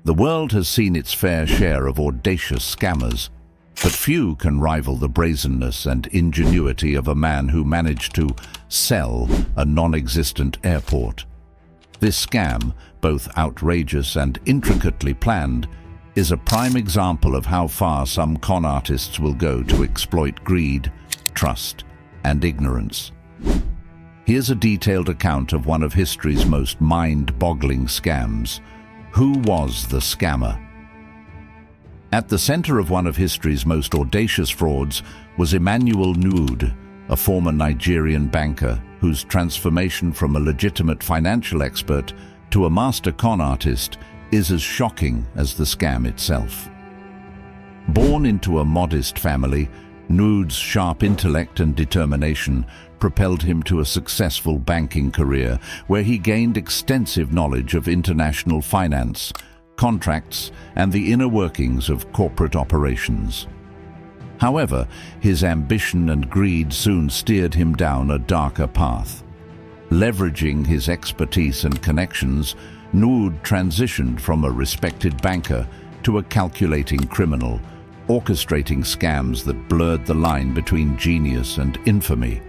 The world has seen its fair share of audacious scammers, but few can rival the brazenness and ingenuity of a man who managed to sell a non-existent airport. This scam, both outrageous and intricately planned, is a prime example of how far some con artists will go to exploit greed, trust, and ignorance. Here's a detailed account of one of history's most mind-boggling scams. Who was the scammer? At the center of one of history's most audacious frauds was Emmanuel Nuud, a former Nigerian banker whose transformation from a legitimate financial expert to a master con artist is as shocking as the scam itself. Born into a modest family, Nuud's sharp intellect and determination propelled him to a successful banking career where he gained extensive knowledge of international finance, contracts, and the inner workings of corporate operations. However, his ambition and greed soon steered him down a darker path. Leveraging his expertise and connections, Nuud transitioned from a respected banker to a calculating criminal, orchestrating scams that blurred the line between genius and infamy.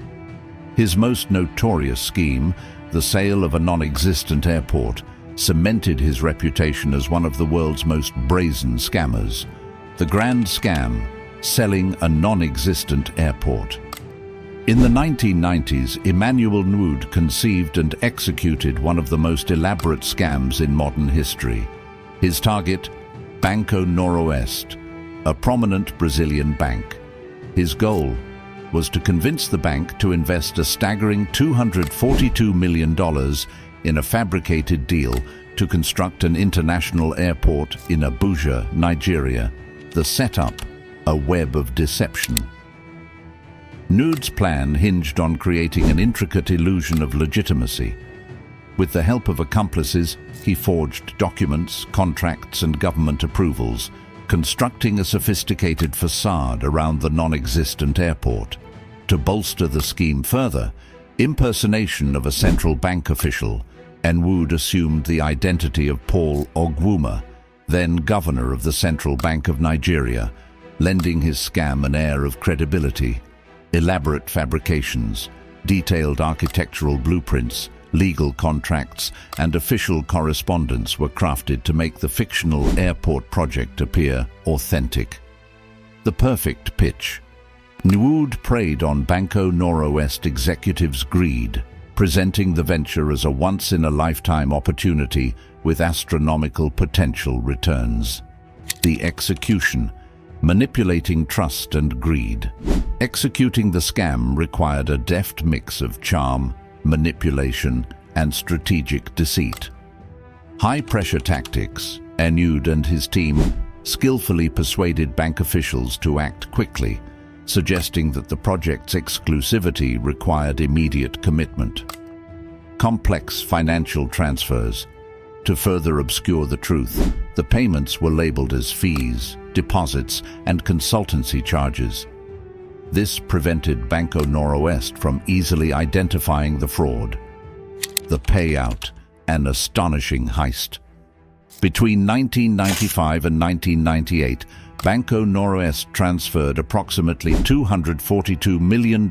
His most notorious scheme, the sale of a non-existent airport, cemented his reputation as one of the world's most brazen scammers. The grand scam, selling a non-existent airport. In the 1990s, Emmanuel Nuud conceived and executed one of the most elaborate scams in modern history. His target, Banco Noroeste, a prominent Brazilian bank. His goal was to convince the bank to invest a staggering $242 million in a fabricated deal to construct an international airport in Abuja, Nigeria. The setup, a web of deception. Nuud's plan hinged on creating an intricate illusion of legitimacy. With the help of accomplices, he forged documents, contracts, and government approvals, constructing a sophisticated facade around the non-existent airport. To bolster the scheme further, impersonation of a central bank official, Nuud assumed the identity of Paul Ogwuma, then governor of the Central Bank of Nigeria, lending his scam an air of credibility. Elaborate fabrications, detailed architectural blueprints, legal contracts, and official correspondence were crafted to make the fictional airport project appear authentic. The perfect pitch. Nuud preyed on Banco Noroeste executives' greed, presenting the venture as a once-in-a-lifetime opportunity with astronomical potential returns. The execution. Manipulating trust and greed. Executing the scam required a deft mix of charm, manipulation, and strategic deceit. High-pressure tactics. Nuud and his team skillfully persuaded bank officials to act quickly, suggesting that the project's exclusivity required immediate commitment. Complex financial transfers. To further obscure the truth, the payments were labeled as fees, deposits, and consultancy charges. This prevented Banco Noroeste from easily identifying the fraud. The payout, an astonishing heist. Between 1995 and 1998, Banco Noroeste transferred approximately $242 million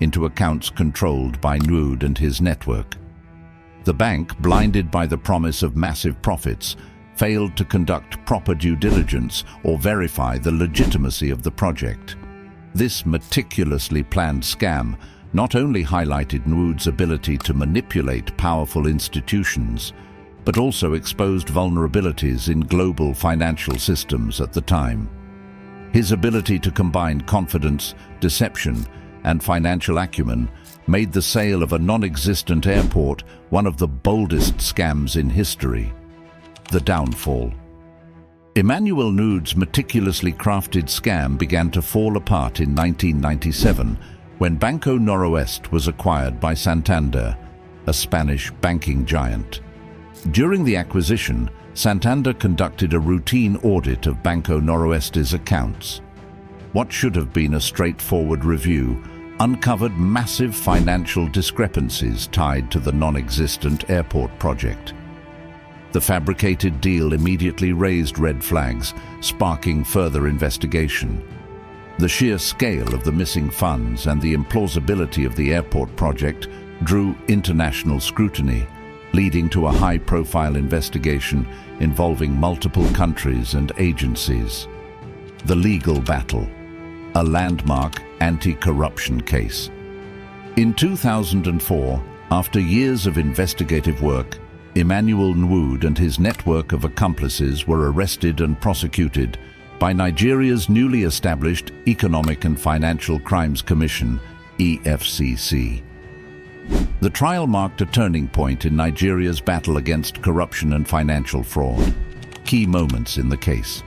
into accounts controlled by Nuud and his network. The bank, blinded by the promise of massive profits, failed to conduct proper due diligence or verify the legitimacy of the project. This meticulously planned scam not only highlighted Nuud's ability to manipulate powerful institutions, but also exposed vulnerabilities in global financial systems at the time. His ability to combine confidence, deception, and financial acumen made the sale of a non-existent airport one of the boldest scams in history. The downfall. Emmanuel Nuud's meticulously crafted scam began to fall apart in 1997 when Banco Noroeste was acquired by Santander, a Spanish banking giant. During the acquisition, Santander conducted a routine audit of Banco Noroeste's accounts. What should have been a straightforward review uncovered massive financial discrepancies tied to the non-existent airport project. The fabricated deal immediately raised red flags, sparking further investigation. The sheer scale of the missing funds and the implausibility of the airport project drew international scrutiny, leading to a high-profile investigation involving multiple countries and agencies. The legal battle, a landmark anti-corruption case. In 2004, after years of investigative work, Emmanuel Nwood and his network of accomplices were arrested and prosecuted by Nigeria's newly established Economic and Financial Crimes Commission, EFCC. The trial marked a turning point in Nigeria's battle against corruption and financial fraud. Key moments in the case.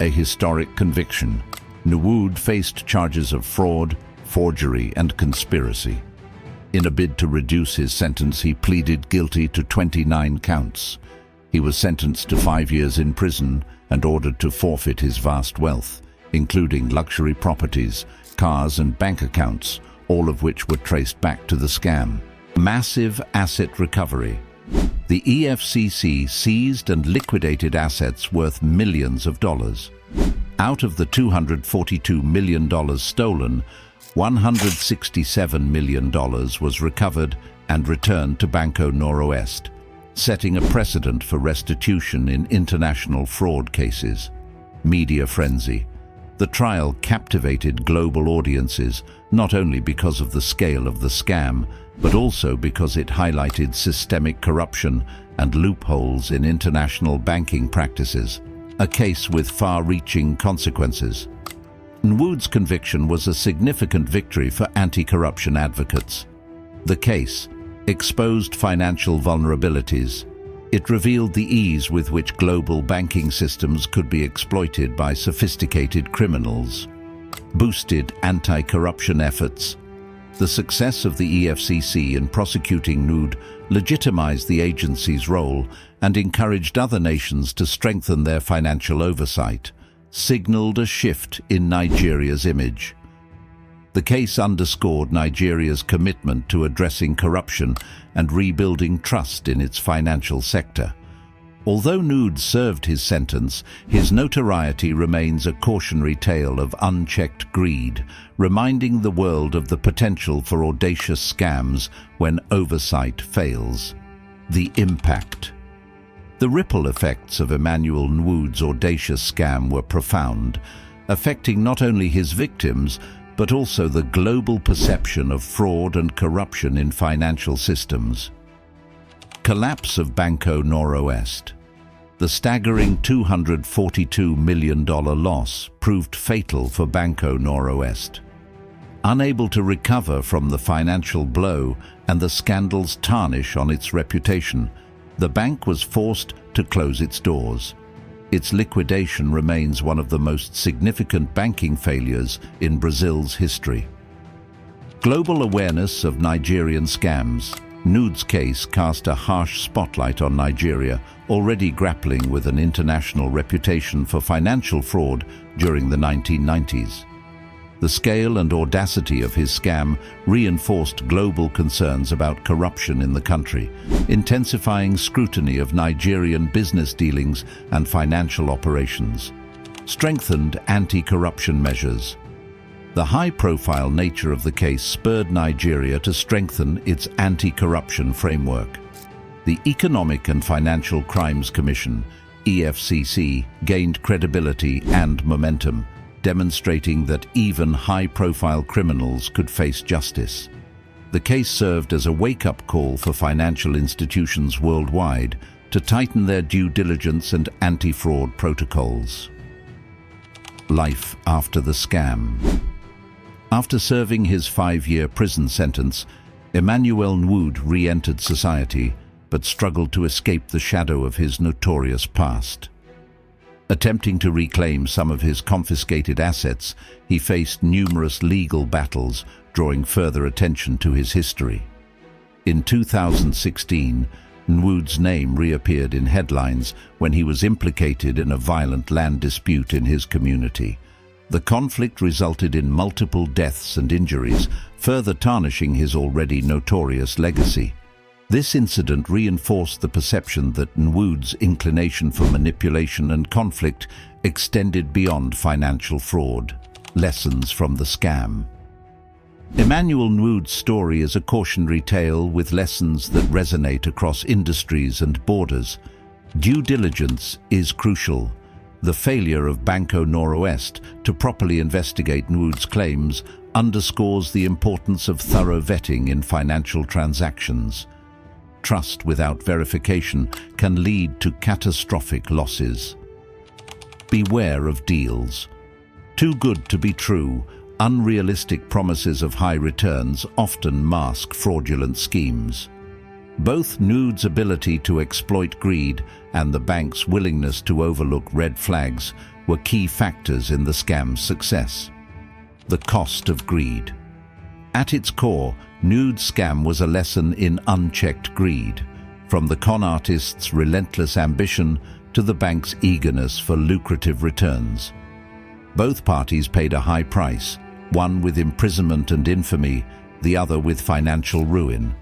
A historic conviction. Nwood faced charges of fraud, forgery, and conspiracy. In a bid to reduce his sentence, he pleaded guilty to 29 counts. He was sentenced to 5 years in prison and ordered to forfeit his vast wealth, including luxury properties, cars, and bank accounts, all of which were traced back to the scam. Massive asset recovery. The EFCC seized and liquidated assets worth millions of dollars. Out of the $242 million stolen, $167 million was recovered and returned to Banco Noroeste, setting a precedent for restitution in international fraud cases. Media frenzy. The trial captivated global audiences, not only because of the scale of the scam, but also because it highlighted systemic corruption and loopholes in international banking practices, a case with far-reaching consequences. Nwood's conviction was a significant victory for anti-corruption advocates. The case exposed financial vulnerabilities. It revealed the ease with which global banking systems could be exploited by sophisticated criminals. Boosted anti-corruption efforts. The success of the EFCC in prosecuting Nwood legitimized the agency's role and encouraged other nations to strengthen their financial oversight, signaled a shift in Nigeria's image. The case underscored Nigeria's commitment to addressing corruption and rebuilding trust in its financial sector. Although Nwood served his sentence, his notoriety remains a cautionary tale of unchecked greed, reminding the world of the potential for audacious scams when oversight fails. The impact. The ripple effects of Emmanuel Nwood's audacious scam were profound, affecting not only his victims, but also the global perception of fraud and corruption in financial systems. Collapse of Banco Noroeste. The staggering $242 million loss proved fatal for Banco Noroeste. Unable to recover from the financial blow and the scandal's tarnish on its reputation, the bank was forced to close its doors. Its liquidation remains one of the most significant banking failures in Brazil's history. Global awareness of Nigerian scams. Nwood's case cast a harsh spotlight on Nigeria, already grappling with an international reputation for financial fraud during the 1990s. The scale and audacity of his scam reinforced global concerns about corruption in the country, intensifying scrutiny of Nigerian business dealings and financial operations. Strengthened anti-corruption measures. The high-profile nature of the case spurred Nigeria to strengthen its anti-corruption framework. The Economic and Financial Crimes Commission, EFCC, gained credibility and momentum, demonstrating that even high-profile criminals could face justice. The case served as a wake-up call for financial institutions worldwide to tighten their due diligence and anti-fraud protocols. Life after the scam. After serving his 5-year prison sentence, Emmanuel Nwood re-entered society but struggled to escape the shadow of his notorious past. Attempting to reclaim some of his confiscated assets, he faced numerous legal battles, drawing further attention to his history. In 2016, Nwood's name reappeared in headlines when he was implicated in a violent land dispute in his community. The conflict resulted in multiple deaths and injuries, further tarnishing his already notorious legacy. This incident reinforced the perception that Nwood's inclination for manipulation and conflict extended beyond financial fraud. Lessons from the scam. Emmanuel Nwood's story is a cautionary tale with lessons that resonate across industries and borders. Due diligence is crucial. The failure of Banco Noroeste to properly investigate Nwood's claims underscores the importance of thorough vetting in financial transactions. Trust without verification can lead to catastrophic losses. Beware of deals. Too good to be true, unrealistic promises of high returns often mask fraudulent schemes. Both Nwood's ability to exploit greed and the bank's willingness to overlook red flags were key factors in the scam's success. The cost of greed. At its core, Nwood's scam was a lesson in unchecked greed, from the con artist's relentless ambition to the bank's eagerness for lucrative returns. Both parties paid a high price, one with imprisonment and infamy, the other with financial ruin.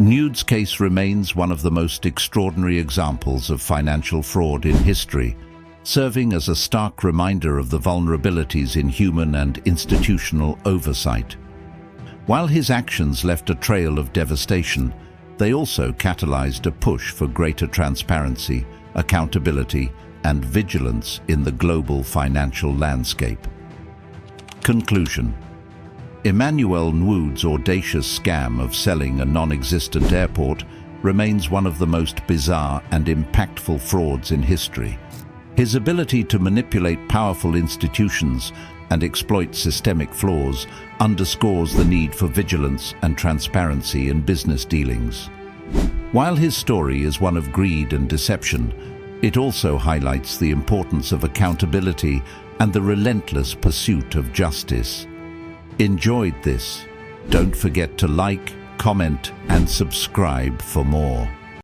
Nwood's case remains one of the most extraordinary examples of financial fraud in history, serving as a stark reminder of the vulnerabilities in human and institutional oversight. While his actions left a trail of devastation, they also catalyzed a push for greater transparency, accountability, and vigilance in the global financial landscape. Conclusion. Emmanuel Nwood's audacious scam of selling a non-existent airport remains one of the most bizarre and impactful frauds in history. His ability to manipulate powerful institutions and exploit systemic flaws underscores the need for vigilance and transparency in business dealings. While his story is one of greed and deception, it also highlights the importance of accountability and the relentless pursuit of justice. Enjoyed this? Don't forget to like, comment, and subscribe for more.